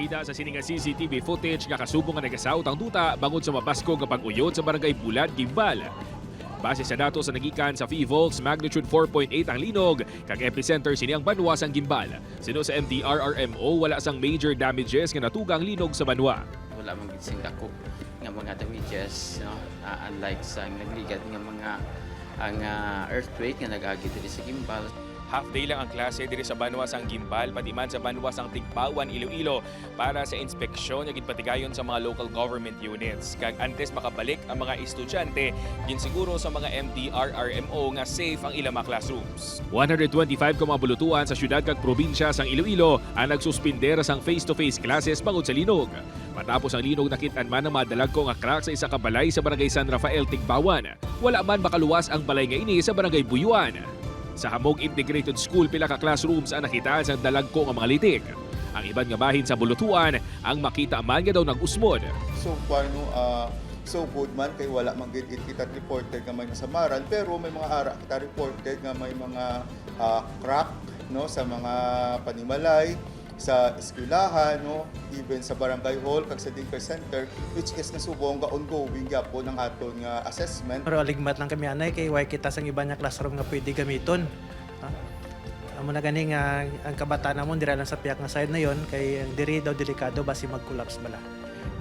Makita sa sininga CCTV footage nga kasubong nga nagasaot ang duta bangod sa mabasko nga pag-uyod sa barangay Bulan, Gimbal. Base sa datos sa nagikan sa PHIVOLTS, magnitude 4.8 ang linog, kag epicenter sini ang Banwa sang Gimbal. Sino sa MDRRMO, wala sang major damages nga natugang linog sa Banwa. Wala mang gising dako nga mga damages, no? Unlike sa nagligat nga mga ang earthquake nga nag-agi diri sa Gimbal. Half-day lang ang klase diri sa Banwa sang Gimbal, pati man sa Banwa sang Tigpawan, Iloilo para sa inspeksyon nga gidpatigayon sa mga local government units. Kag antes makabalik ang mga estudyante, ginsiguro sa mga MDRRMO nga safe ang ilang mga classrooms. 125 ka mga bulutuan sa syudad kag probinsya sang Iloilo ang nagsuspender sang face-to-face classes bangod sa linog. Matapos ang linog, nakit-an man ang madalag ko nga crack sa isa ka balay sa barangay San Rafael, Tigpawan. Wala man makaluwas ang balay nga ini sa barangay Buyuan. Sa Hamog Integrated School, pila ka classrooms ang nakitaan sa dalagko nga mga litik. Ang iban nga bahin sa bulutuan, ang makita man nga daw nag-usmod. So far, no, so good man kay wala man gid kita reported nga may nasamaran, pero may mga ara kita reported nga may mga crack, no, sa mga panimalay, sa eskwelahan, no, even sa barangay hall kag sa daycare center, which is nasubong nga ongoing gyapon ang aton nga assessment. Pero aligmat lang kami anay kay way kita sang iba nga classroom nga pwede gamiton. Amo na gani nga ang kabataan namon dira lang sa piyak nga side na yon kay ang diri daw delikado basi mag-collapse bala.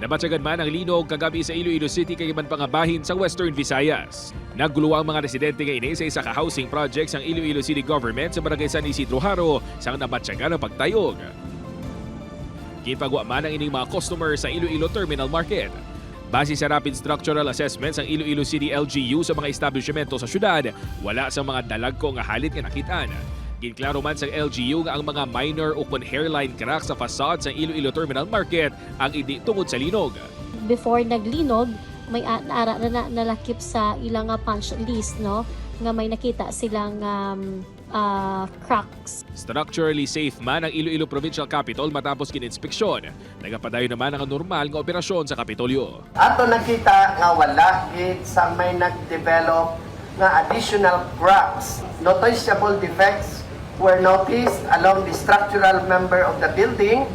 Nabatyagan man ang linog kagabi sa Iloilo City kay iban pangabahin sa Western Visayas. Naggulo ang mga residente nga ini sa isa ka housing project sang Iloilo City Government sa barangay San Isidro Haro sang nabatyagan ang pagtayog. Ginpagawa man ang ining mga customer sa Iloilo Terminal Market. Base sa rapid structural assessments ang Iloilo City LGU sa mga establishmento sa syudad, wala sa mga dalagko nga halit nga nakitaan. Ginklaro man sa LGU nga ang mga minor o hairline crack sa facade sa Iloilo Terminal Market ang hindi tungod sa linog. Before naglinog, may naara na nalakip sa ilang punch list, no, nga may nakita silang cracks. Structurally safe man ang Iloilo Provincial Capitol matapos kininspeksyon. Nagapadayon naman ang normal nga operasyon sa Kapitolyo. Ato nakita nga wala gid sa may nag-develop nga additional cracks. Noticeable defects were noticed along the structural member of the building.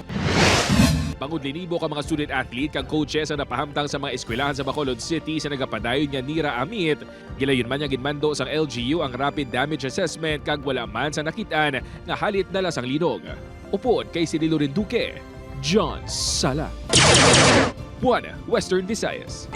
Bangod linibo ka mga student athlete kag coaches ang napahamtang sa mga eskwelahan sa Bacolod City sa nagapadayon nga Nira Amit. Gilayon man niya ginmando sang LGU ang rapid damage assessment kag wala man sa nakitaan nga halit dala sang linog. Upod kay si Loren Duque, John Sala. Buwan, Western Visayas.